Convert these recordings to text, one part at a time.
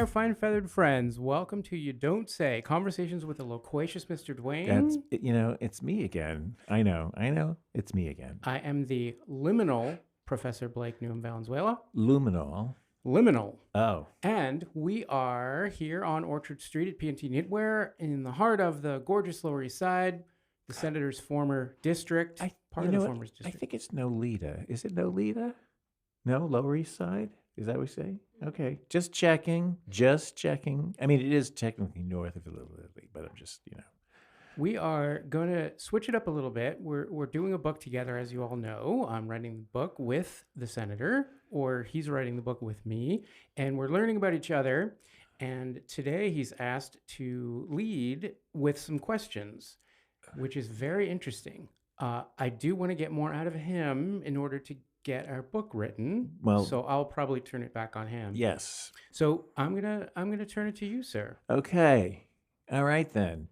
there, fine feathered friends. Welcome to You Don't Say Conversations with the Loquacious Mr. That's Dwayne. it's me again. I know, it's me again. I am the liminal Professor Blake Newhem Valenzuela. Luminol. Liminal. Oh, And we are here on Orchard Street at P&T Knitwear in the heart of the gorgeous Lower East Side, the Senator's former district. Part of the former I district. think it's Nolita. Is it Nolita? No, Lower East Side. Is that what we say? Okay, just checking. I mean, it is technically north of Little Italy, but I'm just We are going to switch it up a little bit. We're doing a book together, as you all know. I'm writing the book with the senator, or he's writing the book with me, and we're learning about each other. And today he's asked to lead with some questions, which is very interesting. I do want to get more out of him in order to get our book written. Well- so I'll probably turn it back on him. Yes. So I'm gonna turn it to you, sir. Okay. All right then.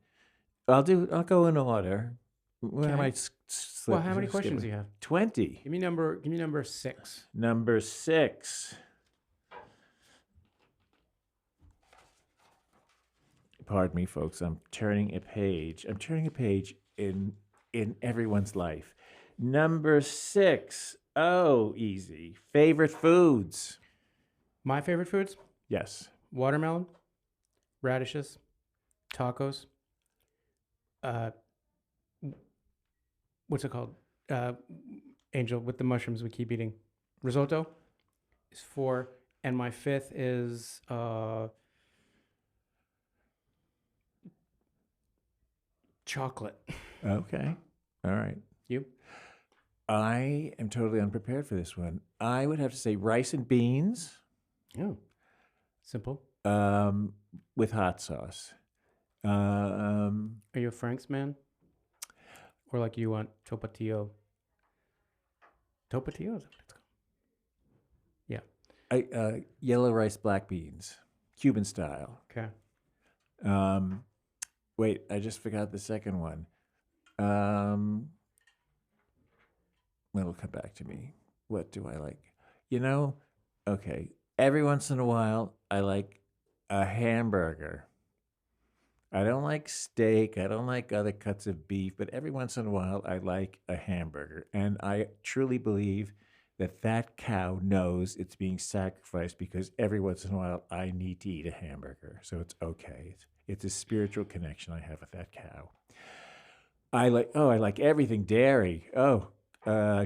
I'll go in order. Where Okay. am I? Well, how many questions do you have? 20. Give me number 6. Number 6. Pardon me, folks. I'm turning a page. in everyone's life. Number 6. Oh, easy. Favorite foods. My favorite foods: Yes. watermelon, radishes, tacos. What's it called? Angel, with the mushrooms we keep eating. Risotto is 4, and my 5th is chocolate. Okay. All right. You? I am totally unprepared for this one. I would have to say rice and beans Oh, simple. with hot sauce. Are you a Frank's man, or like you want topatillo? Topatillo is that what it's called? Yeah. Yellow rice, black beans, Cuban style. Okay. Wait, I just forgot the second one. It'll come back to me. What do I like? Okay. Every once in a while, I like a hamburger. I don't like steak. I don't like other cuts of beef, but every once in a while, I like a hamburger. And I truly believe that cow knows it's being sacrificed because every once in a while, I need to eat a hamburger. So it's okay. It's a spiritual connection I have with that cow. I like everything dairy.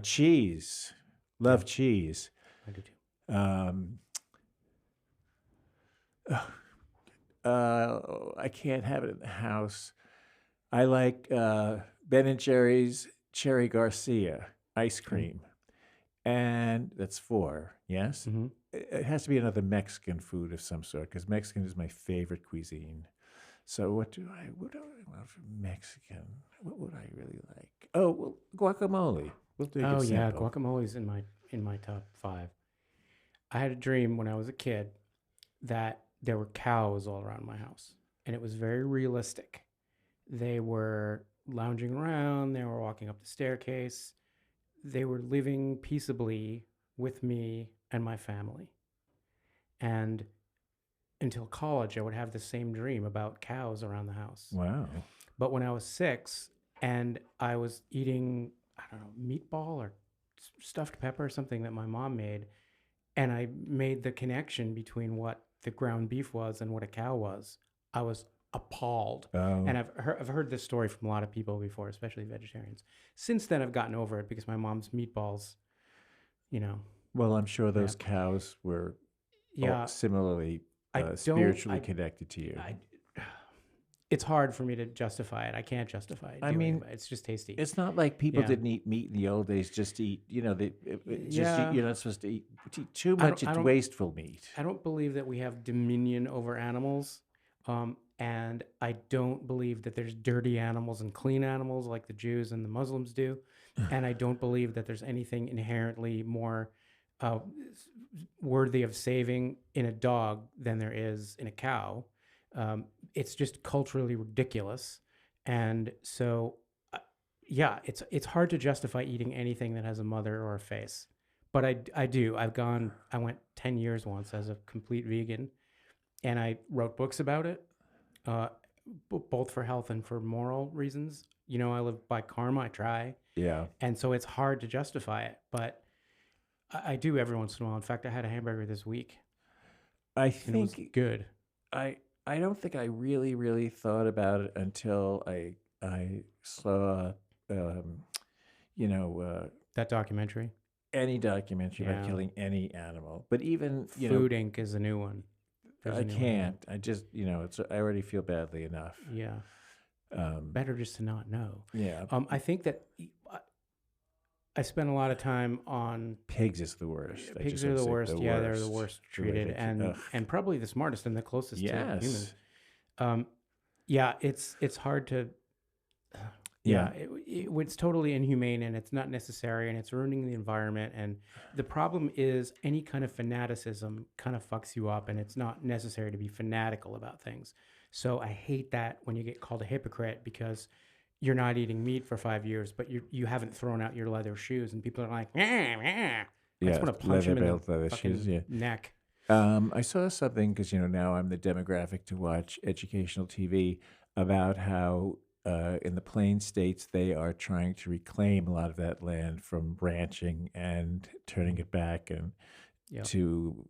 Cheese. Love cheese. I do too. I can't have it in the house. I like Ben and Jerry's Cherry Garcia ice cream. And that's 4, yes? Mhm. It has to be another Mexican food of some sort because Mexican is my favorite cuisine. So what do I want from Mexican? What would I really like? Oh, well, guacamole. We'll take Oh it yeah, simple. guacamole's in my top 5. I had a dream when I was a kid that there were cows all around my house, and it was very realistic. They were lounging around, they were walking up the staircase, they were living peaceably with me and my family. And until college, I would have the same dream about cows around the house. Wow. But when I was 6 and I was eating, I don't know, meatball or stuffed pepper or something that my mom made, and I made the connection between what the ground beef was and what a cow was, I was appalled. Oh. And I've heard this story from a lot of people before, especially vegetarians. Since then, I've gotten over it because my mom's meatballs, Well, I'm sure those cows were yeah, similarly I spiritually connected to you. it's hard for me to justify it. I can't justify it. I mean, it's just tasty. It's not like people Yeah. didn't eat meat in the old days just to eat, Yeah. you're not supposed to eat too I much. don't- It's wasteful meat. I don't believe that we have dominion over animals. And I don't believe that there's dirty animals and clean animals like the Jews and the Muslims do. And I don't believe that there's anything inherently more worthy of saving in a dog than there is in a cow. It's just culturally ridiculous. And so, it's hard to justify eating anything that has a mother or a face. But I do. I went 10 years once as a complete vegan. and I wrote books about it, uh, both for health and for moral reasons. You know, I live by karma. I try, Yeah. and so it's hard to justify it, but I do every once in a while. In fact, I had a hamburger this week, I and it was think good. I I don't think I really thought about it until I saw um, you know That documentary, any documentary about yeah. killing any animal. But even Food Inc. is a new one. There's I a new one out. can't. I just it's I already feel badly enough. Yeah, Um, better just to not know. yeah, I think that I spent a lot of time on pigs is the worst. I pigs just are want to the say worst. Yeah, they're the worst The way treated, they ugh. and probably the smartest and the closest to humans. Yes. Yeah, it's hard to. Yeah. Yeah, it's totally inhumane and it's not necessary and it's ruining the environment. And the problem is any kind of fanaticism kind of fucks you up, and it's not necessary to be fanatical about things. So I hate that when you get called a hypocrite because you're not eating meat for 5 years, but you haven't thrown out your leather shoes, and people are like, I just Yeah. want to punch him in the Leather fucking shoes. Yeah. neck. I saw something because now I'm the demographic to watch educational TV about how in the Plain States they are trying to reclaim a lot of that land from ranching and turning it back and Yeah. to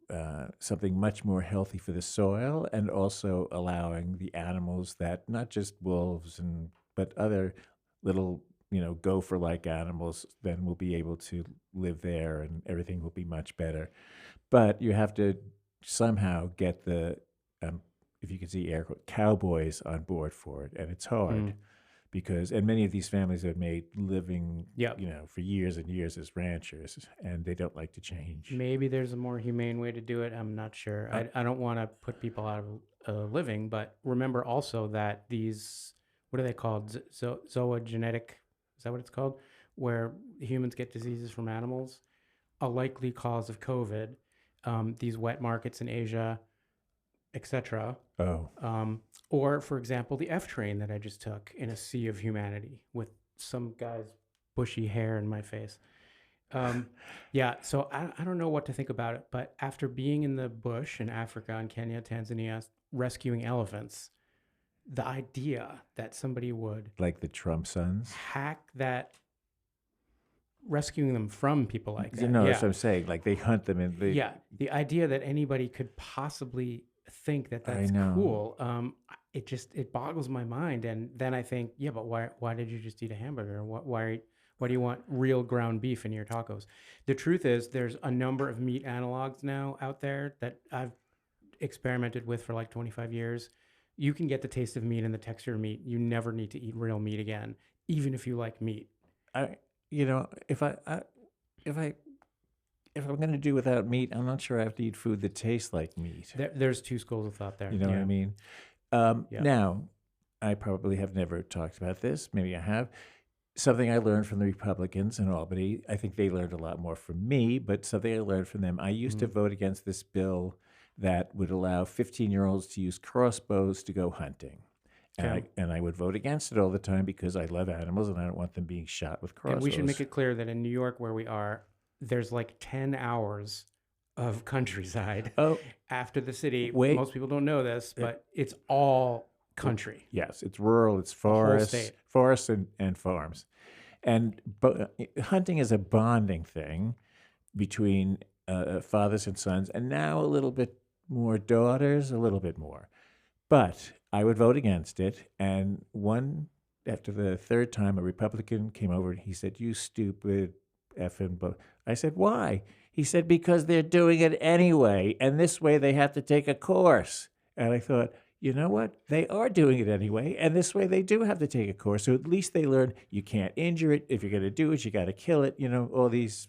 something much more healthy for the soil, and also allowing the animals that not just wolves but other little gopher like animals then will be able to live there and everything will be much better. But you have to somehow get the, if you can see air quote, cowboys on board for it, and it's hard because, and many of these families have made living, Yep. for years and years as ranchers, and they don't like to change. Maybe there's a more humane way to do it. I'm not sure. I don't want to put people out of a living, but remember also that these, what are they called? Zoogenetic, is that what it's called? Where humans get diseases from animals. A likely cause of COVID, these wet markets in Asia, etc. Oh, Or, for example, the F train that I just took in a sea of humanity with some guy's bushy hair in my face. Yeah, so I don't know what to think about it, but after being in the bush in Africa and Kenya, Tanzania, rescuing elephants, the idea that somebody would like the Trump sons. hack that, rescuing them from people like that. That's what I'm saying. Like they hunt them and they. Yeah, the idea that anybody could possibly think that that's know. cool, it boggles my mind. And then I think, yeah, but why did you just eat a hamburger? Why do you want real ground beef in your tacos? The truth is, there's a number of meat analogs now out there that I've experimented with for like 25 years. You can get the taste of meat and the texture of meat. You never need to eat real meat again, even if you like meat. If I'm going to do without meat, I'm not sure I have to eat food that tastes like meat. There's two schools of thought there. You know what I mean? Yeah. Now, I probably have never talked about this. Maybe I have. Something I learned from the Republicans in Albany. I think they learned a lot more from me, but something I learned from them. I used to vote against this bill that would allow 15-year-olds to use crossbows to go hunting. Okay. And I would vote against it all the time because I love animals and I don't want them being shot with crossbows. And we should make it clear that in New York, where we are, there's like 10 hours of countryside after the city. Wait. Most people don't know this, but it's all country. Yes, it's rural, it's forests and farms. But hunting is a bonding thing between fathers and sons, and now a little bit more daughters, a little bit more. But I would vote against it, and after the third time, a Republican came over and he said, "You stupid effing book." I said, "Why?" He said, "Because they're doing it anyway, and this way they have to take a course." And I thought, you know what? They are doing it anyway, and this way they do have to take a course. So at least they learn you can't injure it. If you're going to do it, you got to kill it. All these,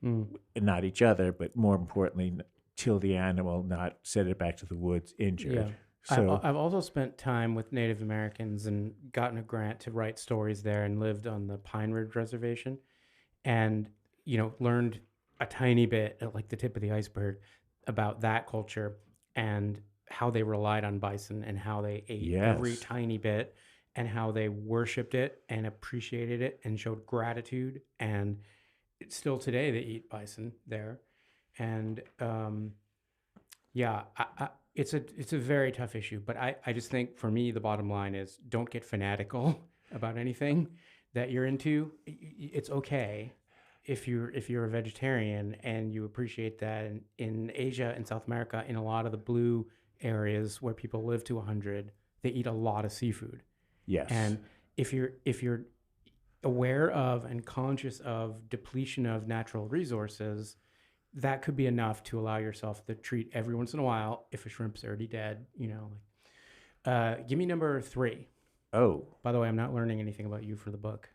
not each other, but more importantly, kill the animal, not send it back to the woods injured. Yeah. So I've also spent time with Native Americans and gotten a grant to write stories there and lived on the Pine Ridge Reservation and, learned a tiny bit at like the tip of the iceberg about that culture and how they relied on bison and how they ate every tiny bit and how they worshiped it and appreciated it and showed gratitude. And still today they eat bison there. And Yeah, it's a very tough issue, but I just think for me the bottom line is don't get fanatical about anything that you're into. It's okay if you're a vegetarian and you appreciate that. In Asia and South America, in a lot of the blue areas where people live to 100, they eat a lot of seafood. Yes. And if you're aware of and conscious of depletion of natural resources, that could be enough to allow yourself to treat every once in a while if a shrimp's already dead, give me number 3. Oh. By the way, I'm not learning anything about you for the book,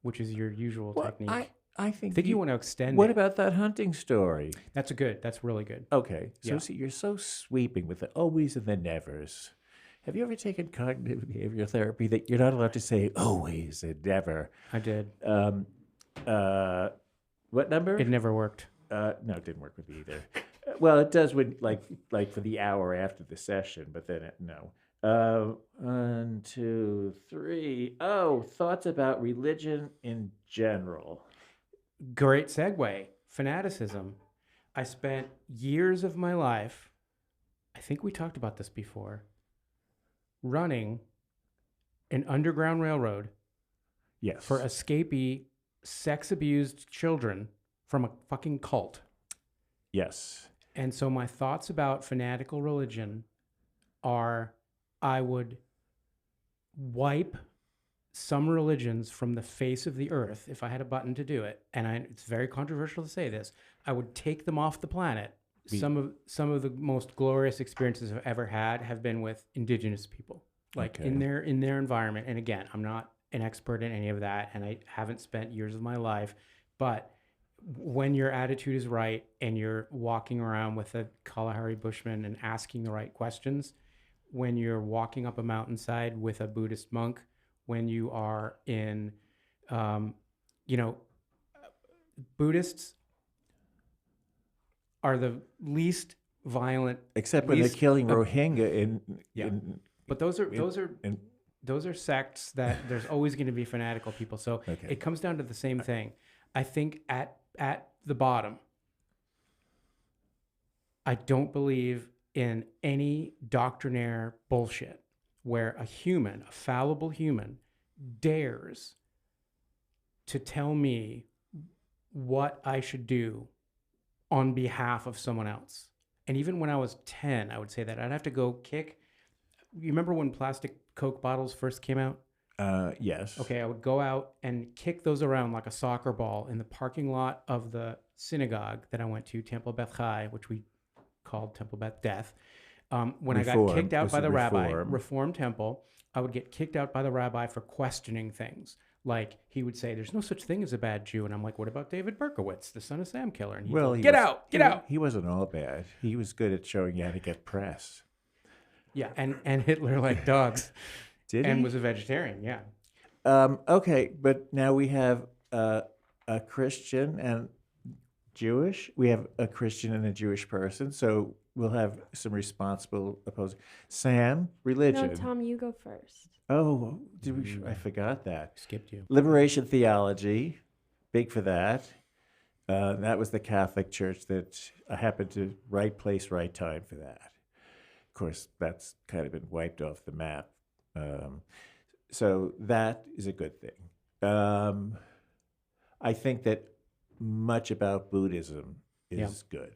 which is your usual Well, technique. I I think think you want to extend What it. about that hunting story? That's really good. Okay. So Yeah. see, you're so sweeping with the always and the nevers. Have you ever taken cognitive behavioral therapy that you're not allowed to say always and never? I did. What number? It never worked. No, it didn't work with me either. Well, it does when like for the hour after the session, but then no. 1, 2, 3. Oh, thoughts about religion in general. Great segue. Fanaticism. I spent years of my life, I think we talked about this before, running an underground railroad Yes. for escapee, sex abused children from a fucking cult. Yes. And so my thoughts about fanatical religion are I would wipe some religions from the face of the earth if I had a button to do it. And it's very controversial to say this. I would take them off the planet. Some of the most glorious experiences I've ever had have been with indigenous people, like Okay. in their environment. And again, I'm not an expert in any of that, and I haven't spent years of my life, but when your attitude is right and you're walking around with a Kalahari Bushman and asking the right questions, when you're walking up a mountainside with a Buddhist monk, when you are in, Buddhists are the least violent, Except when they're least killing Rohingya in Yeah. in but those are in those are sects that there's always going to be fanatical people. So Okay. it comes down to the same thing. I think at the bottom, I don't believe in any doctrinaire bullshit where a fallible human, dares to tell me what I should do on behalf of someone else. And even when I was 10, I would say that I'd have to go kick. You remember when plastic Coke bottles first came out? yes. Okay, I would go out and kick those around like a soccer ball in the parking lot of the synagogue that I went to, Temple Beth Chai, which we called Temple Beth Death. When I got kicked out by the rabbi, Reform Temple, I would get kicked out by the rabbi for questioning things. Like he would say, "There's no such thing as a bad Jew," and I'm like, "What about David Berkowitz, the son of Sam Killer?" And he'd go, "Get out, get out." He wasn't all bad. He was good at showing you how to get press. Yeah, and Hitler liked dogs. Did and he? was a vegetarian. Yeah. Okay, but now we have a Christian and Jewish. We have a Christian and a Jewish person, so we'll have some responsible opposing. Sam, religion. No, Tom, you go first. Oh, I forgot that. Skipped you. Liberation theology, big for that. That was the Catholic Church that I happened to right place, right time for that. Of course, that's kind of been wiped off the map. So that is a good thing. I think that much about Buddhism is good.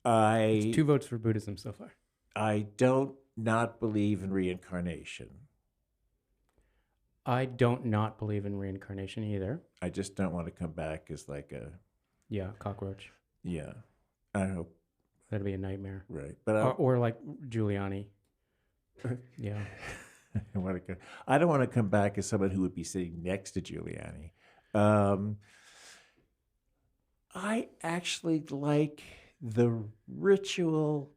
It's 2 votes for Buddhism so far. I don't not believe in reincarnation. I don't not believe in reincarnation either. I just don't want to come back as like a Cockroach. yeah. I hope That'd be a nightmare. right, but Or like Giuliani. Yeah. I don't want to come back as someone who would be sitting next to Giuliani. I actually like the ritual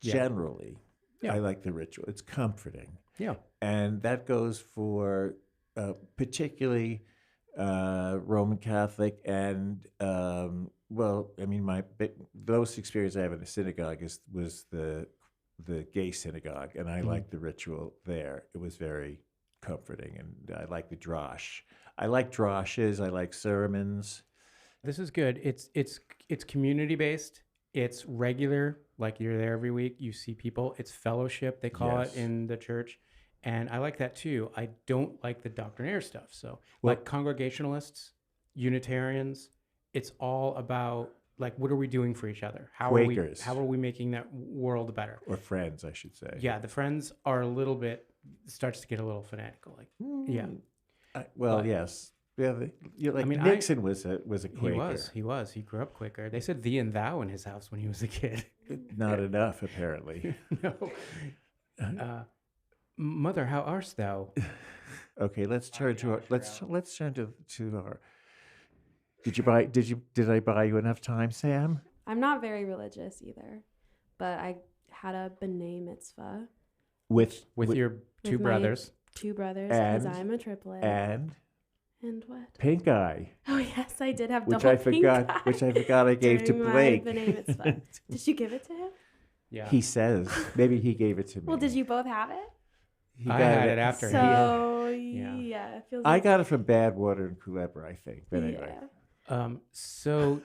generally. Yeah. I like the ritual. It's comforting. Yeah. And that goes for particularly Roman Catholic and, most experience I have in a synagogue was the gay synagogue, and I liked the ritual there. It was very comforting, and I like the drosh. I like droshes. I like sermons. This is good. It's it's community based. It's regular, like you're there every week. You see people. It's fellowship. They call it Yes. in the church, and I like that too. I don't like the doctrinaire stuff. So, Well- like Congregationalists, Unitarians, it's all about like what are we doing for each other? Quakers. How are we making that world better? Or friends, I should say. Yeah, the Friends are a little bit starts to get a little fanatical. Like, yeah. Well, But- yes. Yeah, like I mean, Nixon was a Quaker. He was. He grew up Quaker. They said thee and thou in his house when he was a kid. Not enough, apparently. No. Mother, how art thou? Okay, let's turn to our, let's turn to our. Did I buy you enough time, Sam? I'm not very religious either, but I had a b'nai mitzvah With Your two with my brothers. two brothers because And- I'm a triplet. and And what? pink eye, Oh yes, I did have which double I forgot, pink which I eye forgot I gave to during my Blake. b'nai mitzvah. Did you give it to him? Yeah. He says maybe he gave it to me. Well, did you both have it? He I got had it after. So Yeah. yeah, it feels. I like, got it from Badwater and Culebra, I think. But anyway, yeah. So,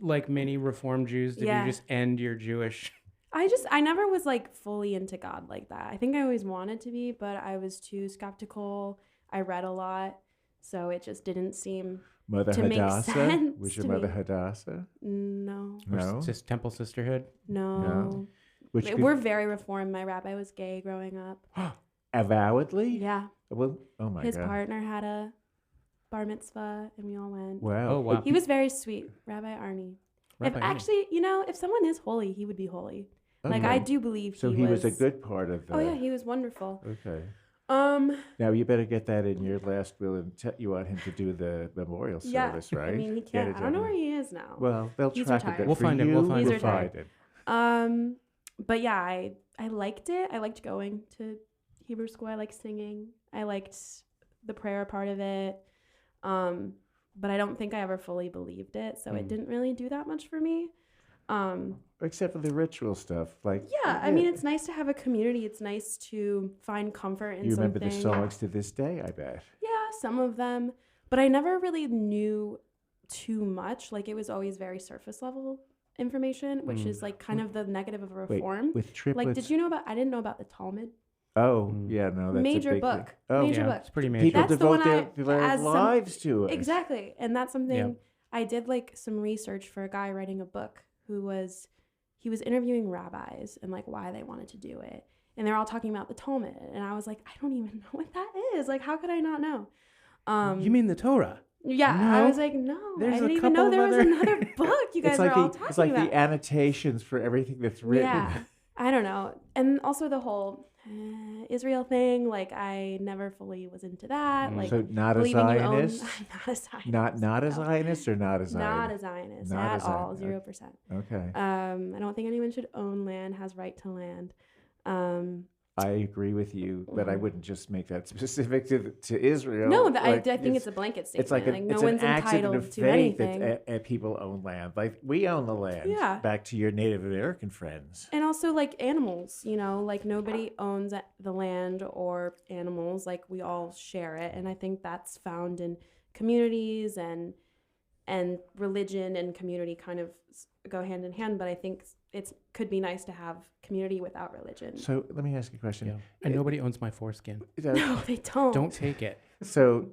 like many Reformed Jews, did Yeah. you just end your Jewish? I never was like fully into God like that. I think I always wanted to be, but I was too skeptical. I read a lot, so it just didn't seem Mother to make Hadassah sense was your to mother me. Hadassah? no, No, Temple Sisterhood? no. which We're very reformed. My rabbi was gay growing up. avowedly. Yeah, Well, oh my his god. partner had a bar mitzvah, and we all went. Wow. Oh, wow. He was very sweet, Rabbi Arnie. Rabbi If Arnie. actually, if someone is holy, he would be holy. Like Okay. I do believe So he was a good part of the. Oh yeah, he was wonderful. Okay. Um, Now you better get that in your last will, and you want him to do the memorial yeah. service, right? I mean, he Get can't. it I don't know done. where he is now. Well, they'll He's track retired. it. We'll For find him, you, we'll find him. We'll He's find retired. it. But yeah, I liked it. I liked going to Hebrew school. I liked singing. I liked the prayer part of it. But I don't think I ever fully believed it, so it didn't really do that much for me. Except for the ritual stuff, like Yeah, I mean, it's nice to have a community. It's nice to find comfort in you something. remember the songs to this day, I bet. Yeah, some of them. But I never really knew too much. Like, it was always very surface level information, which is like kind of the negative of Wait, reform. with triplets. Like, did you know about, I didn't know about the Talmud. Oh, yeah, no, that's Major a big book. Thing. Oh, Major Yeah, book. it's pretty major. people That's the devote one their as some- lives to it. Exactly. And that's something Yeah. I did like some research for a guy writing a book he was interviewing rabbis and like why they wanted to do it. And they're all talking about the Talmud. And I was like, I don't even know what that is. Like, how could I not know? You mean the Torah? Yeah. I No. was like, no, There's I a didn't even couple know there of was other- another book you guys It's like are all the talking it's like about. the annotations for everything that's written. Yeah. I don't know. And also the whole Israel thing, like I never fully was into that. Like So not a believing you own- Zionist. not a Zionist. Not a no. Zionist or not a Zionist. Not a Zionist Not a at all. Zionist. 0%. Okay. I don't think anyone should own land, has right to land. I agree with you, but I wouldn't just make that specific to Israel. No, Like, I think it's a blanket statement. it's like no it's one's an accident entitled of to fate anything. that people own land. Like we own the land. Yeah. Back to your Native American friends. And also like animals, like nobody owns the land or animals. Like we all share it. And I think that's found in communities and religion and community kind of go hand in hand. But I think it could be nice to have community without religion. So let me ask you a question. Yeah. And nobody owns my foreskin. No, they don't. Don't take it. So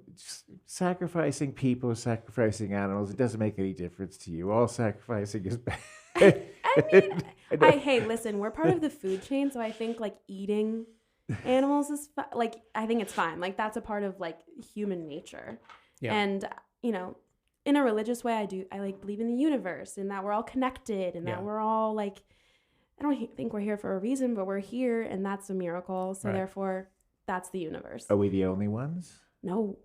sacrificing people, sacrificing animals, it doesn't make any difference to you. All sacrificing is bad. I mean, hey, listen, we're part of the food chain, so I think like eating animals is like I think it's fine. Like that's a part of like human nature. Yeah. And in a religious way, I like believe in the universe and that we're all connected and Yeah. that we're all like I don't think we're here for a reason, but we're here and that's a miracle. So Right. therefore, that's the universe. Are we the only ones? No.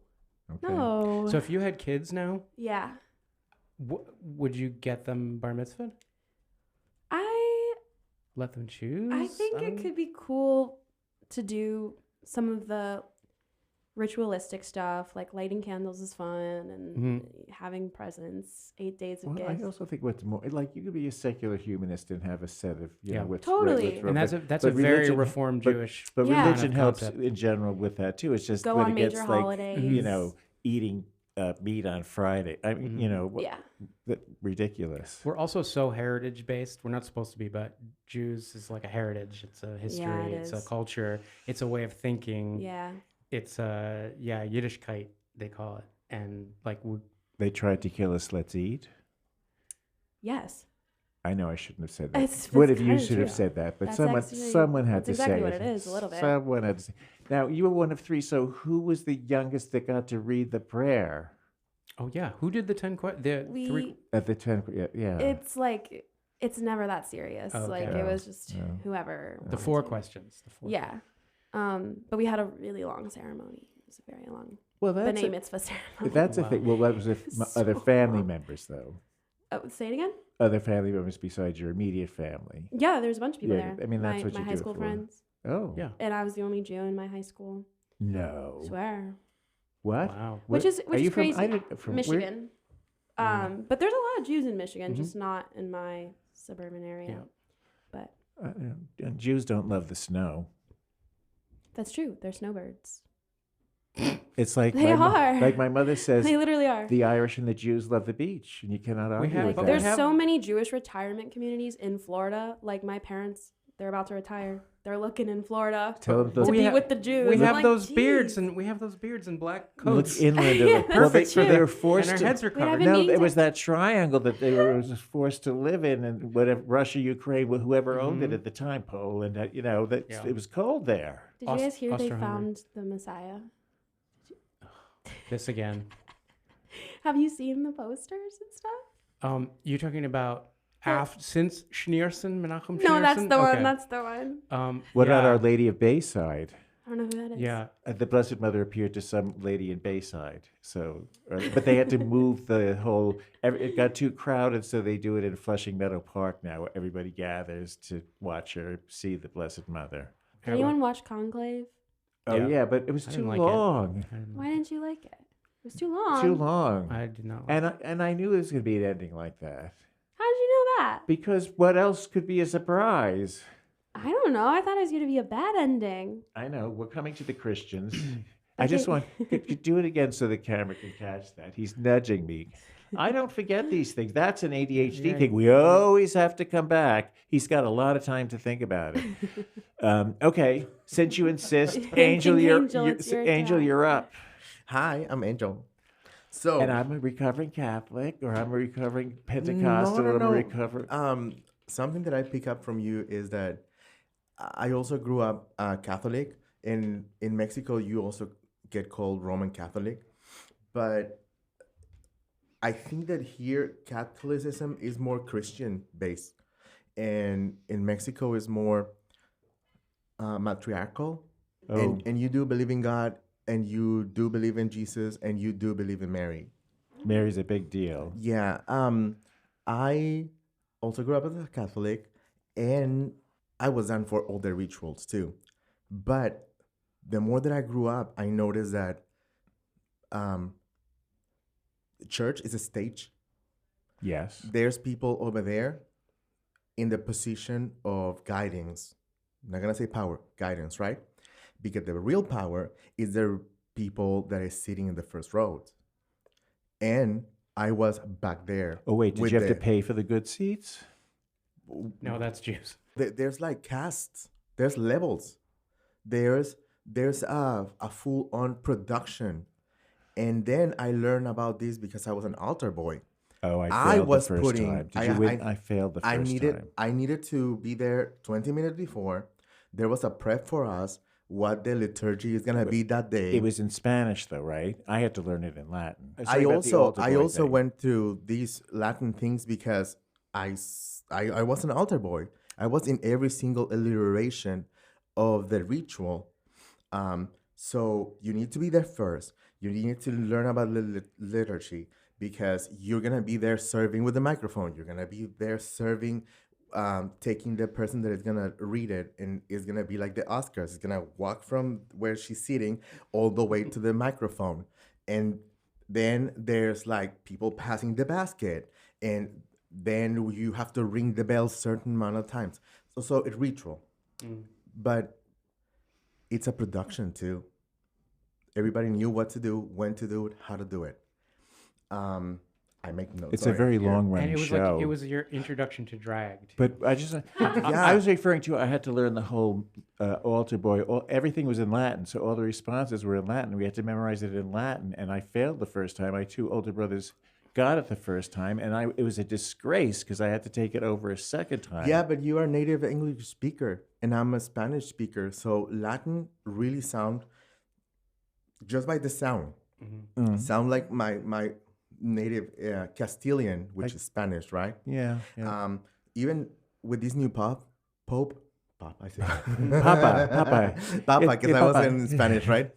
Okay. No. So if you had kids now, yeah. would you get them bar mitzvah? I Let them choose? think it could be cool to do some of the ritualistic stuff, like lighting candles is fun and having presents, 8 days of Well, gifts. I also think what's more like you could be a secular humanist and have a set of Yeah. know what's Totally. And that's but a very religion- reformed but- Jewish. But Yeah. religion kind of helps concept. in general with that too. It's just Go when on it gets major like holidays. eating meat on Friday. I mean, you know, Yeah. ridiculous. We're also so heritage based. We're not supposed to be, but Jews is like a heritage. It's a history. Yeah, it it's a is. culture. It's a way of thinking. Yeah. It's Yiddishkeit they call it, and like They tried to kill us. Let's eat. Yes. I know I shouldn't have said that. It's What if you kinda should have true. said that? But That's someone had that's to exactly say what it. it is, a little bit. Someone had to say. Now you were one of three. So who was the youngest that got to read the prayer oh yeah, who did the 10 the three? at the 10? Yeah. It's like it's never that serious. Oh, Like okay. it was just Yeah. whoever. The wanted 4 to. questions. The 4. Yeah. But we had a really long ceremony. It was a very long Well, B'nai that's mitzvah ceremony. that's a Wow. thing. Well, that was with So other family long. members, though. Oh, say it again. Other family members besides your immediate family. Yeah, there's a bunch of people Yeah, there. I mean, that's what my you high do it school for. friends, Oh. Yeah. and I was the only Jew in my high school. No. Swear. What? Wow. Which is Are you crazy. from? From where? Michigan. But there's a lot of Jews in Michigan, Mhm. just not in my suburban area. Yeah. But And Jews don't love the snow. that's true. They're snowbirds. It's like They are. like my mother says, They literally are. the Irish and the Jews love the beach, and you cannot argue have- with but that. There's have- so many Jewish retirement communities in Florida. Like my parents, they're about to retire. They're looking in Florida Tell them to we be have- with the Jews. We I'm have like, those "Geez." beards and black look coats, inland. Yeah, Of it. Well, that's they true. were and forced our to. heads are We have covered. a No, meeting it to- was that triangle that they were just forced to live in, and whatever Russia, Ukraine, whoever owned it Mhm. at the time, Poland. You know that Yeah. it was cold there. Did you guys hear they Austro-Hungary. found the Messiah? This again. Have you seen the posters and stuff? You're talking about since Schneerson, Menachem Schneerson? No, that's the Okay. one. That's the one. What about yeah, Our Lady of Bayside? I don't know who that is. Yeah. The Blessed Mother appeared to some lady in Bayside. So, but they had to move the whole. It got too crowded, so they do it in Flushing Meadow Park now, where everybody gathers to watch her see the Blessed Mother. Did anyone watch Conclave? Oh Yeah. yeah, but it was I too didn't like it. long. Why didn't you like it? It was too long. Too long. I did not. And I knew there was going to be an ending like that, How did you know that? because what else could be a surprise? I don't know. I thought it was going to be a bad ending. I know we're coming to the Christians. I Okay. just want to do it again so the camera can catch that. He's nudging me. I don't forget these things. That's an ADHD Yeah. thing. We always have to come back. He's got a lot of time to think about it. Okay, since you insist, Angel, Angel, it's your Angel, turn. you're up. Hi, I'm Angel. So, And I'm a recovering Catholic, or I'm a recovering Pentecostal, or I'm a recovering. something that I pick up from you is that I also grew up Catholic. In Mexico, you also get called Roman Catholic, but I think that here Catholicism is more Christian based, and in Mexico is more matriarchal. Oh. And you do believe in God, and you do believe in Jesus, and you do believe in Mary. Mary's a big deal. Yeah. I also grew up as a Catholic, and I was done for all the rituals too. But the more that I grew up, I noticed that church is a stage. Yes. There's people over there in the position of guidance. I'm not gonna say power, guidance, right? Because the real power is the people that is sitting in the first row. And I was back there. Oh wait, did with you have to the- pay for the good seats? No, that's Jews. There's like castes. There's levels. There's a full on production. And then I learned about this because I was an altar boy. Oh, I I failed was the first putting- time. Did I- you win? I- I failed the first time. I needed to be there 20 minutes before. There was a prep for us what the liturgy is gonna be that day. It was in Spanish though, right? I had to learn it in Latin. I also went through these Latin things because I was an altar boy. I was in every single alliteration of the ritual. So you need to be there first. You need to learn about liturgy because you're gonna be there serving with the microphone. You're gonna be there serving, taking the person that is gonna read it, and it's gonna be like the Oscars. It's gonna walk from where she's sitting all the way to the microphone, and then there's like people passing the basket, and then you have to ring the bell certain amount of times. So it's ritual, but it's a production too. Everybody knew what to do, when to do it, how to do it. I make notes. It's a very long-running And it was show. like it was your introduction to drag. Too. But I just, I was referring to, I had to learn the whole altar boy. Everything was in Latin, so all the responses were in Latin. We had to memorize it in Latin, and I failed the first time. My two older brothers got it the first time, and it was a disgrace because I had to take it over a second time. Yeah, but you are a native English speaker, and I'm a Spanish speaker, so Latin really sound, just by the sound, sound like my native Castilian, which is Spanish, right? Yeah. Even with this new Pope, I said Papa, because I was in Spanish, right?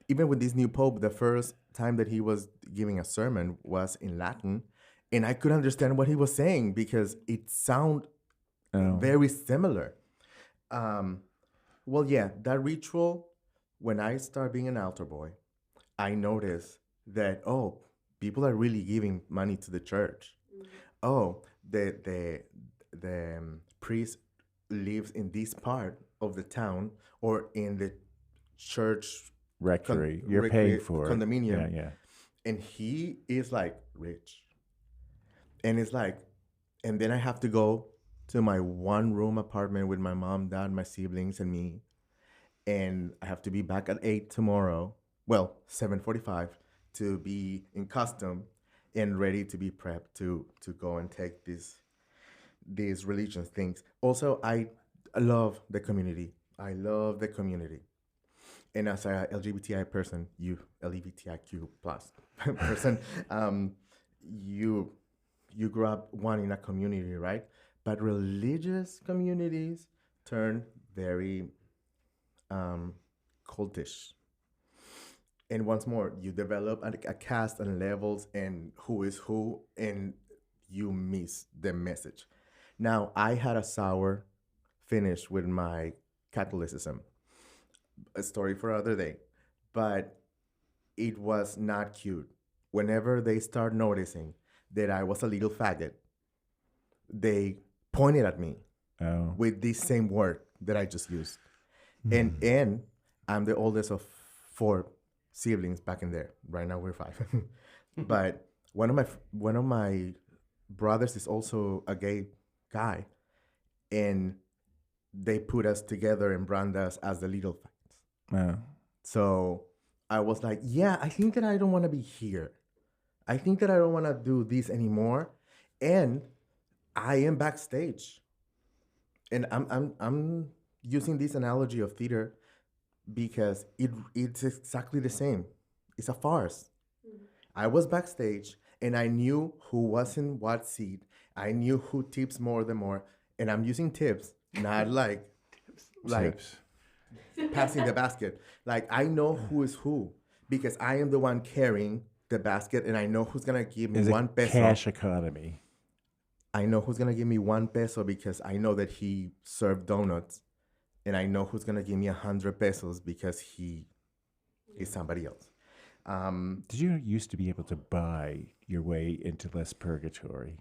Even with this new Pope, the first time that he was giving a sermon was in Latin, and I could understand what he was saying because it sounded very similar. Well, yeah, that ritual, when I started being an altar boy, I noticed that, people are really giving money to the church. The priest lives in this part of the town or in the church rectory. You're paying for it. Condominium. Yeah. And he is like rich. And it's like, and then I have to go to my one-room apartment with my mom, dad, my siblings, and me. And I have to be back at 8 tomorrow. Well, 7:45 to be in costume and ready to be prepped to go and take these religious things. Also, I love the community. I love the community. And as a LGBTI person, LGBTIQ plus person, you grew up wanting a community, right? But religious communities turn very cultish. And once more, you develop a caste and levels and who is who, and you miss the message. Now, I had a sour finish with my Catholicism. A story for another day. But it was not cute. Whenever they start noticing that I was a little faggot, they pointed at me with this same word that I just used. And I'm the oldest of 4 siblings back in there. Right now we're 5. But one of my brothers is also a gay guy, and they put us together and brand us as the little faggots. So I was like, yeah, I think that I don't want to be here. I think that I don't want to do this anymore, and I am backstage. And I'm using this analogy of theater because it's exactly the same. It's a farce. I was backstage and I knew who was in what seat. I knew who tips more than more. And I'm using tips, not like passing the basket. Like, I know who is who because I am the one carrying the basket, and I know who's going to give me It's 1 peso. Cash economy. I know who's going to give me 1 peso because I know that he served donuts. And I know who's going to give me 100 pesos because he is somebody else. Did you used to be able to buy your way into less purgatory?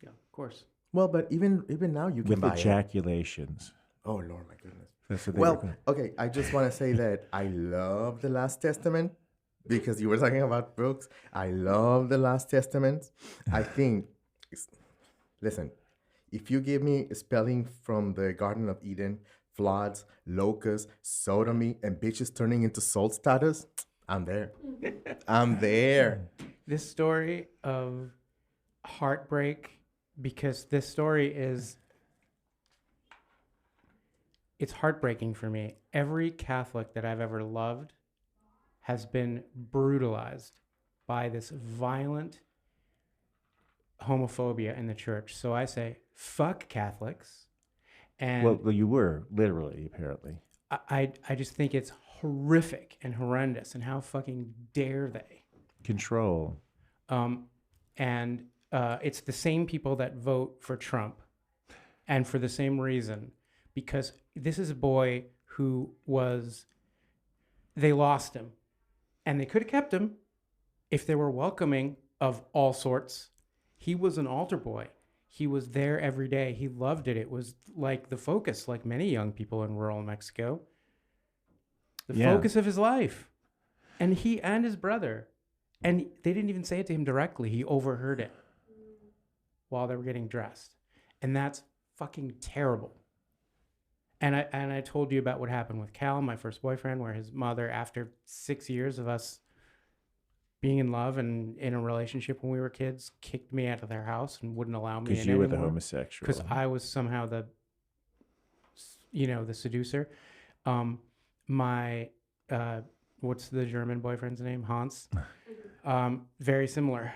Yeah, of course. Well, but even now you can With buy ejaculations. it. Oh, Lord, my goodness. That's what they Well, were called. okay, I just want to say that I love the Last Testament because you were talking about Brooks. I love the Last Testament. I think, listen, if you give me spelling from the Garden of Eden, floods, locusts, sodomy, and bitches turning into soul status, I'm there. I'm there. This story of heartbreak, because this story it's heartbreaking for me. Every Catholic that I've ever loved has been brutalized by this violent homophobia in the church. So I say, fuck Catholics. And Well, you were, literally, apparently. I just think it's horrific and horrendous, and how fucking dare they? Control. And it's the same people that vote for Trump, and for the same reason, because this is a boy who they lost him, and they could have kept him if they were welcoming of all sorts. He was an altar boy. He was there every day. He loved it. It was like the focus, like many young people in rural Mexico, the focus of his life. And he and his brother. And they didn't even say it to him directly. He overheard it while they were getting dressed. And that's fucking terrible. And I told you about what happened with Cal, my first boyfriend, where his mother, after 6 years of us being in love and in a relationship when we were kids, kicked me out of their house and wouldn't allow me in Because you were the anymore. homosexual. Because I was somehow the seducer. My what's the German boyfriend's name? Hans. Very similar.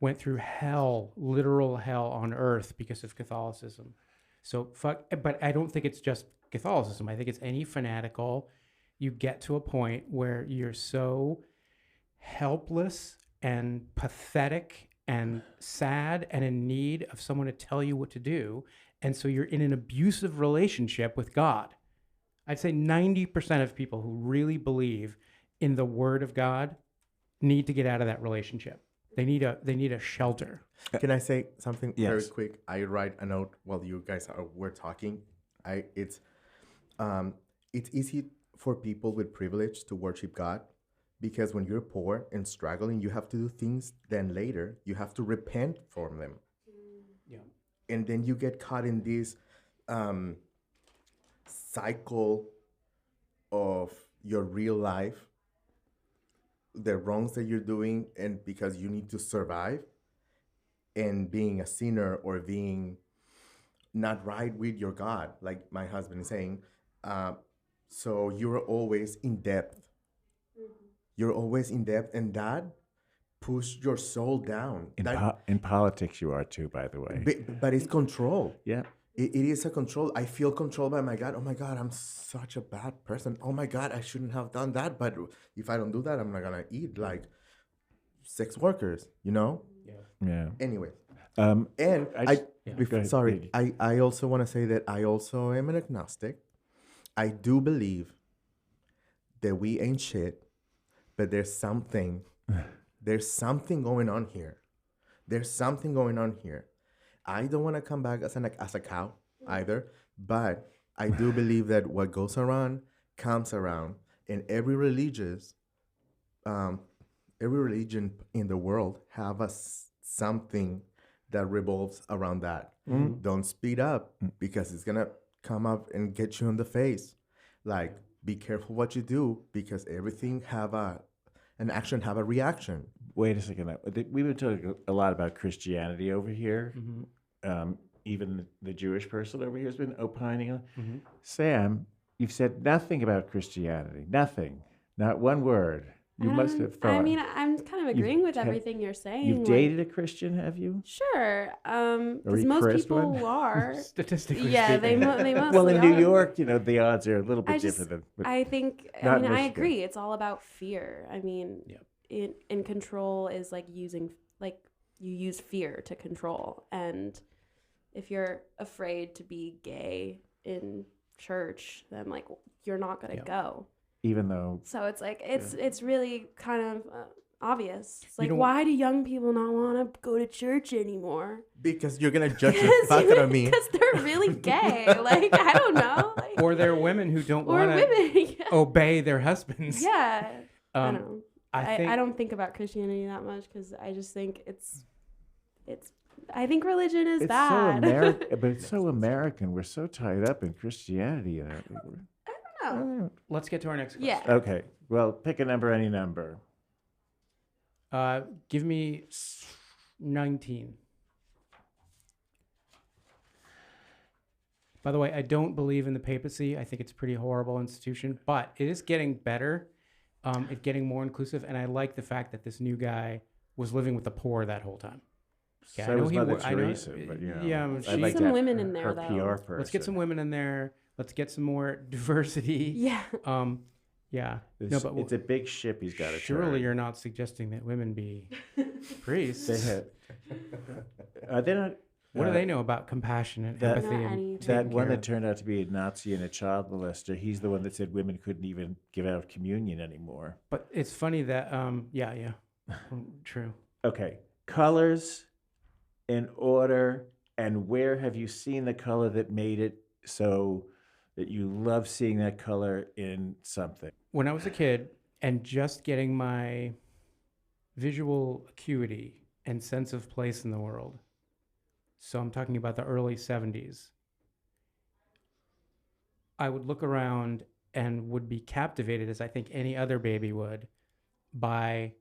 Went through hell, literal hell on earth because of Catholicism. So fuck. But I don't think it's just Catholicism. I think it's any fanatical. You get to a point where you're so helpless and pathetic and sad and in need of someone to tell you what to do. And so you're in an abusive relationship with God. I'd say 90% of people who really believe in the word of God need to get out of that relationship. They need a shelter. Can I say something very Yes. quick? I write a note while you guys were talking. It's easy for people with privilege to worship God, because when you're poor and struggling, you have to do things. Then later, you have to repent from them. Yeah. And then you get caught in this cycle of your real life, the wrongs that you're doing, and because you need to survive, and being a sinner or being not right with your God, like my husband is saying. So you're always in debt. You're always in debt, and that pushes your soul down. In politics, you are too, by the way. But it's control. Yeah. It is a control. I feel controlled by my God. Oh my God, I'm such a bad person. Oh my God, I shouldn't have done that. But if I don't do that, I'm not gonna eat like sex workers, you know? Yeah. Anyway. Um, And Go ahead. sorry, I also want to say that I also am an agnostic. I do believe that we ain't shit, but there's something going on here. There's something going on here. I don't want to come back as a cow either, but I do believe that what goes around comes around, and every religion in the world have something that revolves around that. Don't speed up, because it's gonna come up and get you in the face. Like, be careful what you do, because everything an action have a reaction. Wait a second. We've been talking a lot about Christianity over here. Even the Jewish person over here has been opining on. Sam, you've said nothing about Christianity. Nothing. Not one word. You must have thought. I mean, I'm kind of agreeing with everything you're saying. You've dated a Christian, have you? Sure. Because you most pressed people one? are. Statistically Yeah, they speaking. mostly Well, in New are. York, the odds are a little bit I just, different. I think, not I mean, I Michigan. agree. It's all about fear. I mean, in control is like you use fear to control. And if you're afraid to be gay in church, then like you're not going to go. Even though. So it's like, it's really kind of obvious. It's like, don't- why do young people not want to go to church anymore? Because you're gonna judge the fuck out of me. Because they're really gay. Like, I don't know. Like, Or there are women who don't or want to women. Yeah. obey their husbands. Yeah. I Um, don't know. I I don't think about Christianity that much, because I just think it's I think religion is It's bad. so American, but it's so American. We're so tied up in Christianity. Oh. Let's get to our next question. Yeah. Okay. Well, pick a number, any number. Give me 19. By the way, I don't believe in the papacy. I think it's a pretty horrible institution, but it is getting better. It's getting more inclusive, and I like the fact that this new guy was living with the poor that whole time. Yeah, So was Mother Teresa, but yeah, I'd she- like Some to women have in there, her though. PR person. Let's get some women in there. Let's get some more diversity. Yeah. Yeah. It's, No, but it's a big ship he's got to surely turn. you're not suggesting that women be priests. They have. They're not. What do they know about compassion and that- empathy? Not And anything. taking That one care that turned out to be a Nazi and a child molester, he's the one that said women couldn't even give out communion anymore. But it's funny that yeah. True. Okay. Colors in order, and where have you seen the color that made it so that you love seeing that color in something? When I was a kid and just getting my visual acuity and sense of place in the world. So I'm talking about the early 70s. I would look around and would be captivated, as I think any other baby would, by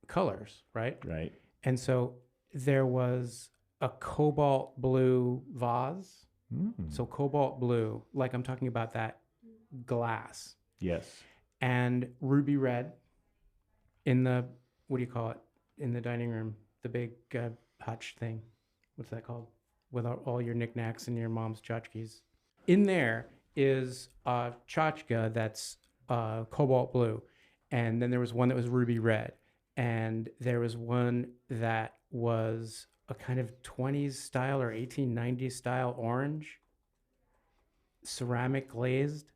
colors, right? Right. And so there was a cobalt blue vase. So cobalt blue, like I'm talking about that glass. Yes. And ruby red in the, what do you call it? In the dining room, the big hutch thing. What's that called? With all your knickknacks and your mom's tchotchkes. In there is a tchotchke that's cobalt blue. And then there was one that was ruby red. And there was one that was a kind of 20s style or 1890s style orange, ceramic glazed.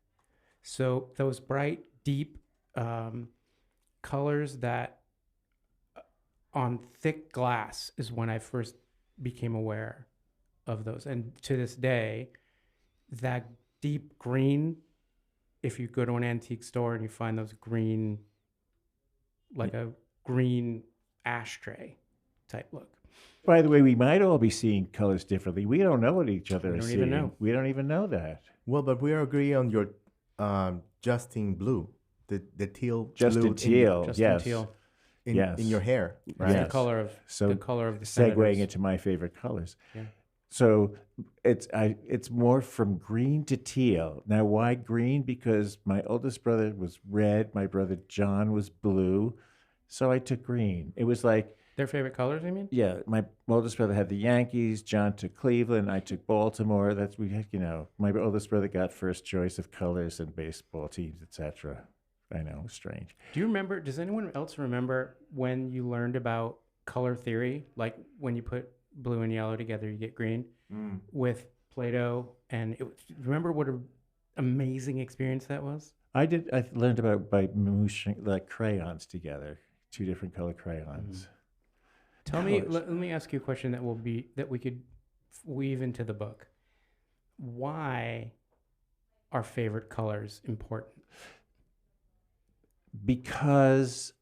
So those bright, deep colors that on thick glass is when I first became aware of those. And to this day, that deep green, if you go to an antique store and you find those green, like a green ashtray type look. By the way, we might all be seeing colors differently. We don't know what each other We is don't seeing. even know. We don't even know that. Well, but we are agreeing on your Justin blue, the teal Justin blue Teal, Justin yes. Teal. in Yes. your hair, It's right? Yes. the color of So the color of the segueing Senators. into my favorite colors. Yeah. So it's more from green to teal. Now, why green? Because my oldest brother was red. My brother John was blue. So I took green. It was like, Their favorite colors, I mean? yeah, my oldest brother had the Yankees. John took Cleveland. I took Baltimore. That's my oldest brother got first choice of colors and baseball teams, etc. I know, strange. Do you remember, does anyone else remember when you learned about color theory? Like when you put blue and yellow together, you get green with Play-Doh. And remember what an amazing experience that was? I learned about it by mushing like crayons together, 2 different color crayons. Tell me, Colors. let me ask you a question that we could weave into the book. Why are favorite colors important? Because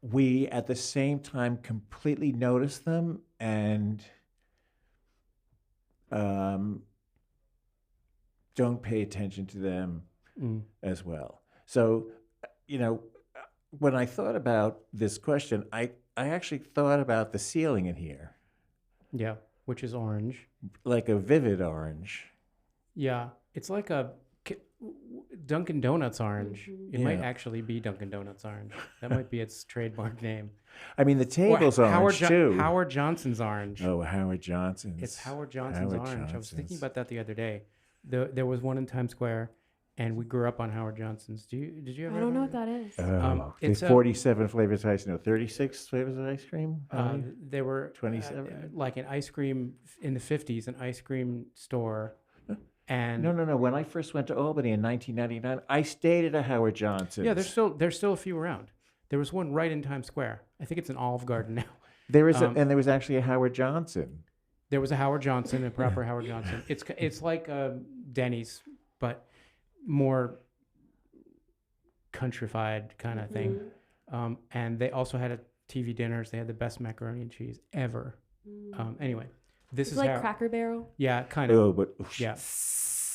we at the same time completely notice them and don't pay attention to them as well. So, when I thought about this question, I actually thought about the ceiling in here, Yeah, which is orange. like a vivid orange. Yeah, it's like a Dunkin' Donuts orange. It might Yeah. actually be Dunkin' Donuts orange. That might be its trademark name. I mean, the table's Well, orange too. Howard Johnson's orange. Oh, Howard Johnson's. It's Howard Johnson's Howard orange. I was thinking Johnson's. about that the other day. There was one in Times Square, and we grew up on Howard Johnson's. Did you ever? I don't know have what that is. it's It's a- 47 flavors of ice cream. No, 36 flavors of ice cream. There were 27? like an ice cream in the 50s, an ice cream store, and No. When I first went to Albany in 1999, I stayed at a Howard Johnson's. yeah, there's still a few around. There was one right in Times Square. I think it's an Olive Garden now. There is, and there was actually a Howard Johnson. There was a Howard Johnson, a proper Howard Johnson. It's like Denny's, but more countrified kind of thing. And they also had TV dinners. They had the best macaroni and cheese ever. Anyway, this It's is like how, Cracker Barrel. yeah, kind of, Oh, but yeah,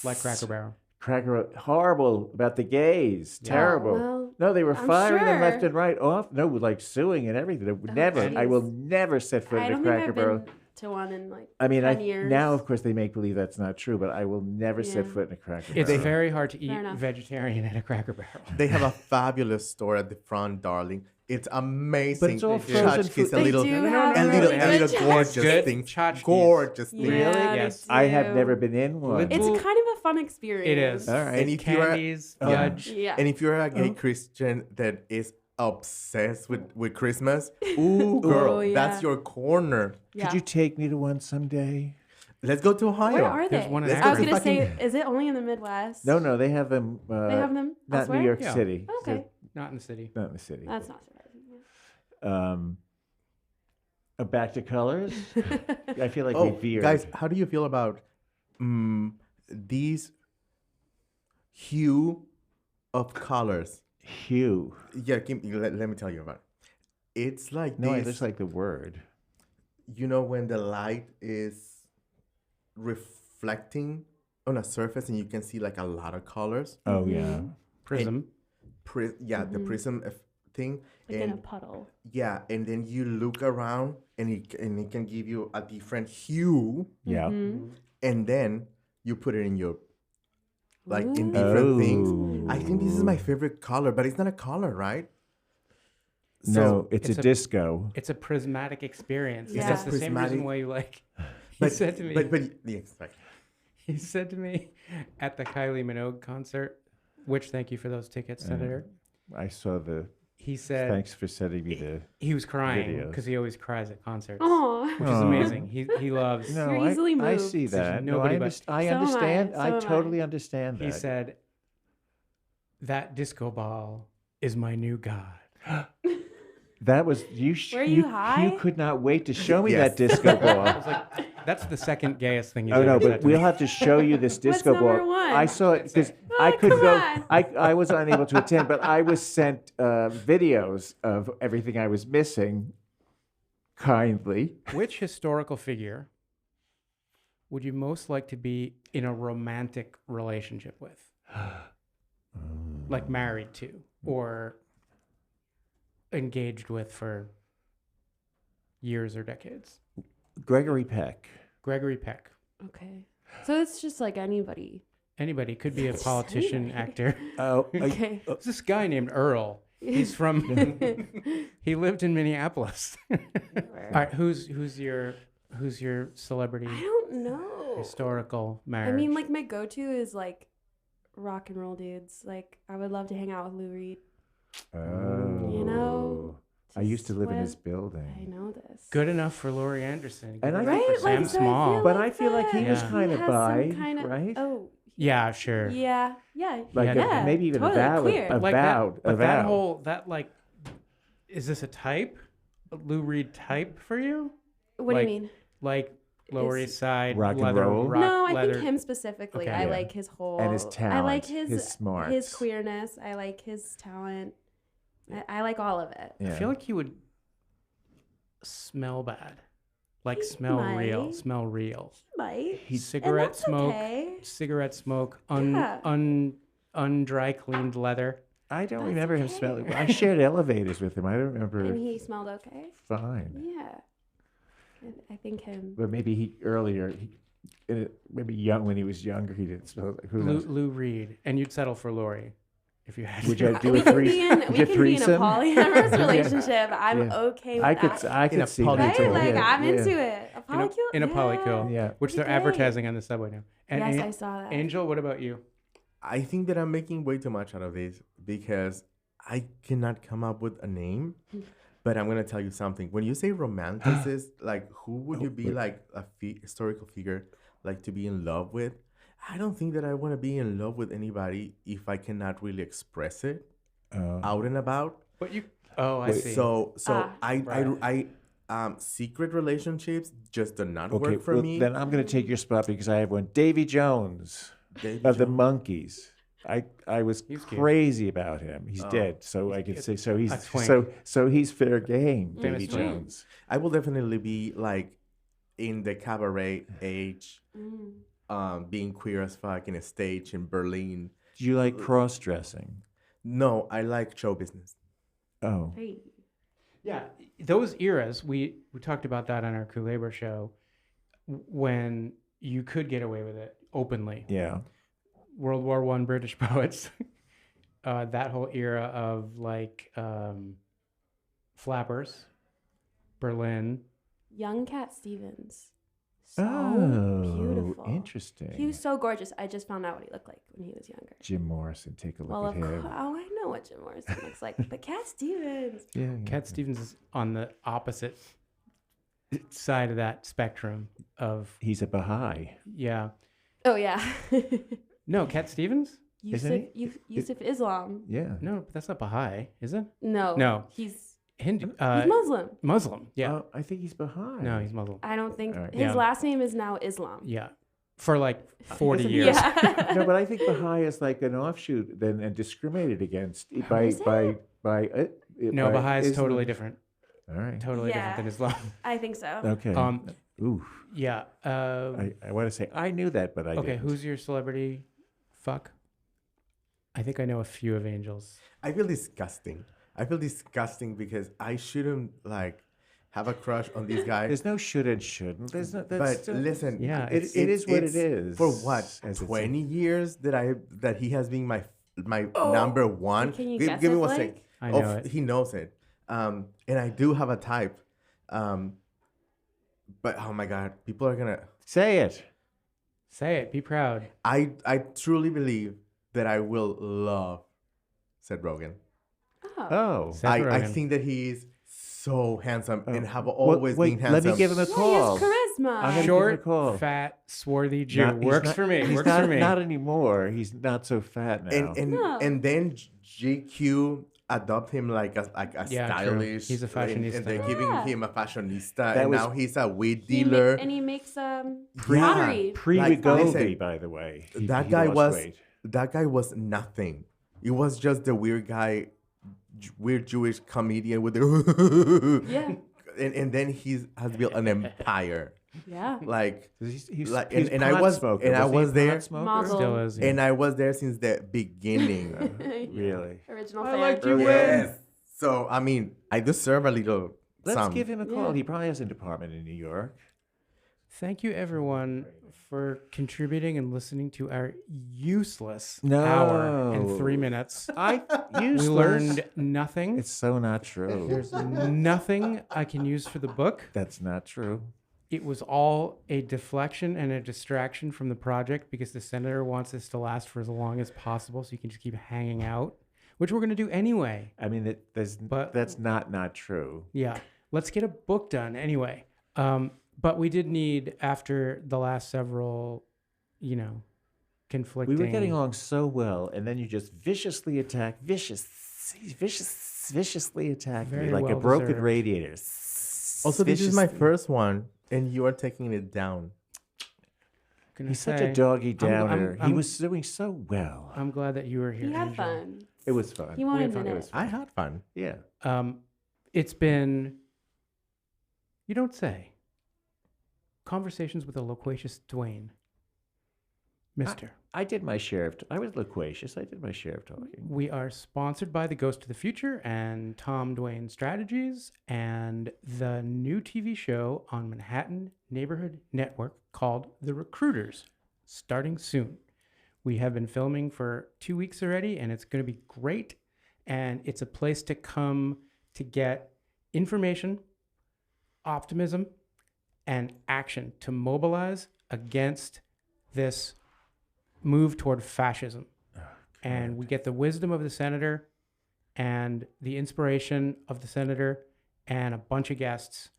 like Cracker Barrel. Cracker, horrible about the gays. Yeah. Terrible. Well, No, they were I'm firing them left sure. and right off. No, like suing and everything. I will never set foot I in a don't think Cracker I've Barrel. been to one in like I mean, 10 years. now of course they make believe that's not true, but I will never set Yeah. foot in a Cracker It's Barrel. very hard to eat enough. vegetarian at a Cracker Barrel. They have a fabulous store at the front, darling. It's amazing. But it's all The frozen tchotchkes, food. a They little, do no, have no, a no, little, they a have little good gorgeous good thing. tchotchkes. Gorgeous thing. Yeah, they Yes. I have do. never been in one. It's Little- kind of a fun experience. It is. All right. And if you're a, Candies, Judge. Yeah. and if you're a gay Christian that is obsessed with Christmas, ooh, girl, Oh, yeah. that's your corner. Yeah. Could you take me to one someday? Let's go to Ohio. Where are There's they? one in Let's I was go to gonna say, fucking- is it only in the Midwest? No, they have them. They have them not elsewhere? New York Yeah. City. Okay, Not in the city. Not in the city. that's not surprising. Back to colors. I feel like Oh, we veered. guys, how do you feel about these hue of colors Hue. Yeah, let me tell you about it. It's like No, I this. just like the word. You know when the light is reflecting on a surface and you can see like a lot of colors. Oh yeah. Prism. The prism thing. Like in a puddle. Yeah, and then you look around and it can give you a different hue, Yeah. and then you put it in your like in different things. I think this is my favorite color, but it's not a color, right? No, it's a disco. It's a prismatic experience. Yeah. That's the same reason Prismatic. why you like. He But said to me. but yes, right. He said to me at the Kylie Minogue concert, which thank you for those tickets, Senator. I saw the. He said Thanks for sending me the. he was crying videos. because he always cries at concerts, Aw. which is amazing. He loves. No, You're easily I moved. see that. No, nobody I, but- I So am I. understand. So I am I. totally understand that. He said, "That disco ball is my new god." That was you. Were you high? You could not wait to show me Yes. that disco I ball. was like, "That's the second gayest thing he's Oh ever no, said but to we'll me." have to show you this disco number ball. one? I saw it because Oh, I could come go. on. I was unable to attend, but I was sent videos of everything I was missing. Kindly, Which historical figure would you most like to be in a romantic relationship with? Like married to or engaged with for years or decades? Gregory Peck. Gregory Peck. Okay. So it's just like anybody. Anybody could be a politician, actor. Oh, Okay. There's this guy named Earl. He's from. He lived in Minneapolis. All right, who's your celebrity I don't know. historical I marriage? mean, like my go-to is like rock and roll dudes. Like I would love to hang out with Lou Reed. You know, I used to live in what- his building. I know this. good enough for Laurie Anderson. Good And I enough think- for Right? Sam Like, so I Small. feel But I feel like he Yeah. was kind of has some bi, kinda- right? Oh, Yeah, sure. yeah. Like Yeah. maybe even totally avowed, queer. Like avowed, that, but that avowed. whole like, is this a type, a Lou Reed type for you? What Like, do you mean? Like Lower Is- East Side, Rock and leather, roll? rock, No, I leather. think him specifically. Okay. I Yeah. like his whole And his I like talent, his his smarts. his queerness. I like his talent. I like all of it. Yeah. I feel like he would smell bad, like smell real, might. smell real. Might. Cigarette that's smoke, okay. cigarette smoke, Yeah. undry cleaned leather. I don't That's remember him okay. smelling. I shared elevators with him. I don't remember. And he smelled okay. Fine. Yeah. I think him. But maybe he earlier, maybe young when he was younger, he didn't smell. Who Lou, knows? Lou Reed, and you'd settle for Lori if you had. Would to. you do we a can threes- be in, would we you can be in a threesome? polyamorous relationship. I'm Yeah. okay with I that. could In a see poly- that. Right? Like Yeah, I'm yeah. into it. A In a- polycule? in a polycule. Yeah. Which they're Great. advertising on the subway now. And Yes, An- I saw that. Angel, what about you? I think that I'm making way too much out of this because I cannot come up with a name. But I'm gonna tell you something. When you say romanticist, like who would you be like a historical figure, like to be in love with? I don't think that I want to be in love with anybody if I cannot really express it out and about. But you. Oh, I see. So Right. secret relationships just do not Okay, work for well, me. then I'm going to take your spot because I have one. Davy Jones Davy of the Jones. Monkees. I was He's cute. crazy about him. He's Oh. dead, so I could say so. He's a twink. so he's fair game. Famous Davy twink. Jones. I will definitely be like in the cabaret age, being queer as fuck in a stage in Berlin. Do you like cross dressing? No, I like show business. Oh, Hey. Yeah, those eras, we talked about that on our Kulabur show, when you could get away with it openly. yeah. World War I British poets, that whole era of like flappers, Berlin. Young Cat Stevens. So beautiful. Interesting. He was so gorgeous. I just found out what he looked like when he was younger. Jim Morrison. Take a look Well, at of course. him. Oh, I know what Jim Morrison looks like. But Cat Stevens. Yeah, Cat Stevens is on the opposite side of that spectrum of, He's a Baha'i. yeah. Oh, yeah. No, Cat Stevens? Isn't Yusuf Islam. Yeah. No, but that's not Baha'i, is it? No. No. He's Hindu. Muslim. Muslim, yeah. I think he's Baha'i. No, he's Muslim. I don't think All right. his Yeah. last name is now Islam. Yeah. for like 40 years. Yeah. No, but I think Baha'i is like an offshoot then and discriminated against by Is it? No, by Baha'i is Islam. totally different. All right. Totally different Yeah. than Islam. I think so. Okay. Ooh. Yeah. I want to say I knew that, but I Okay, didn't. who's your celebrity fuck? I think I know a few of Angel's. I feel disgusting. I feel disgusting because I shouldn't like have a crush on these guys. There's no should and shouldn't. There's no. That's But listen, Yeah, it is what it's it is. For what? as it's- 20 years that he has been my number one. Can you Give guess me it, one Blake? second. I know it. He knows it. And I do have a type. But oh my God, people are gonna. Say it. Say it. Be proud. I truly believe that I will love Seth Rogen. Oh. Seth I Rogen. think that he is so handsome and have Well, always wait, been handsome. let me give him a Yeah, call. he has I'm charisma. gonna Short, give him a call. fat, swarthy Jew. He's Works not- for me. He's Works not, for me. Not anymore. He's not so fat now. No. And then GQ adopt him like a Yeah, true. stylish. He's a fashionista. and they're giving Yeah. him a fashionista, That and was- now he's a weed He dealer. and he makes Pre- pottery. Pre Like, Wegovy, listen, by the way. that He guy lost weight. was nothing. It was just the weird guy, weird Jewish comedian with the Yeah. and then has built an empire. Yeah. Like He's Like, he's and I pot was- smoker. and I Wasn't he a was pot there. smoker? Mazel. Still is. Yeah. and I was there since the beginning. Really? Original I fan. like you. Yes. So I mean, I deserve a little. Let's some. give him a call. Yeah. He probably has an apartment in New York. Thank you, everyone, for contributing and listening to our useless No. hour and 3 minutes. We Useless. learned nothing. It's so not true. There's nothing I can use for the book. That's not true. It was all a deflection and a distraction from the project because the senator wants this to last for as long as possible so you can just keep hanging out, which we're going to do anyway. I mean, But- that's not true. Yeah. Let's get a book done anyway. But we did need, after the last several, conflicting. We were getting along so well, and then you just viciously attacked, viciously attacked Very me like a well broken deserved. radiator. Also, this is my Viciously. first one, and you are taking it down. Gonna He's such say, a doggy I'm- downer. He I'm- was doing so well. I'm glad that you were here. He had Angel. fun. It was fun. He won't had admit fun. It it. was fun. I had fun. Yeah. It's been, you don't say, conversations with a loquacious Dwayne. Mister. I did my share of. I was loquacious. I did my share of talking. We are sponsored by The Ghost of the Future and Tom Dwayne Strategies and the new TV show on Manhattan Neighborhood Network called The Recruiters, starting soon. We have been filming for 2 weeks already, and it's going to be great. And it's a place to come to get information, optimism, and action to mobilize against this move toward fascism. And we get the wisdom of the senator and the inspiration of the senator and a bunch of guests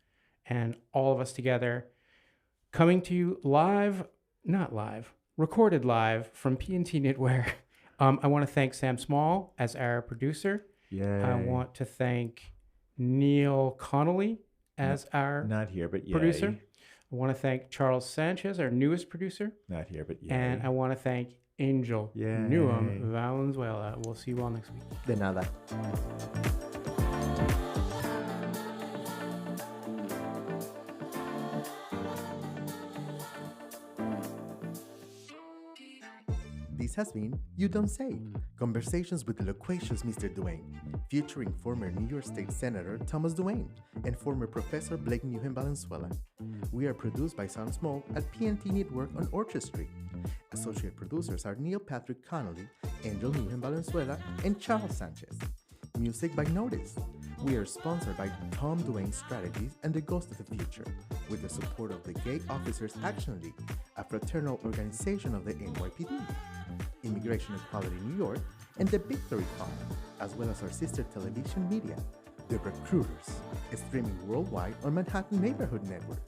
and all of us together coming to you live, not live, recorded live from P&T Knitwear. I want to thank Sam Small as our producer. Yeah. I want to thank Neil Connolly as our Not here, but yay. producer. I want to thank Charles Sanchez, our newest producer. Not here, but yay. And I want to thank Angel Yay. Newhem Valenzuela. We'll see you all next week. De nada. This has been You Don't Say, Conversations with the Loquacious Mr. Duane, featuring former New York State Senator Thomas Duane and former Professor Blake Newhem Valenzuela. We are produced by Sound Smoke at PNT Network on Orchard Street. Associate producers are Neil Patrick Connolly, Angel Newhem Valenzuela, and Charles Sanchez. Music by Notice. We are sponsored by Tom Dwayne Strategies and the Ghost of the Future, with the support of the Gay Officers Action League, a fraternal organization of the NYPD, Immigration Equality New York, and the Victory Fund, as well as our sister television media, The Recruiters, streaming worldwide on Manhattan Neighborhood Network.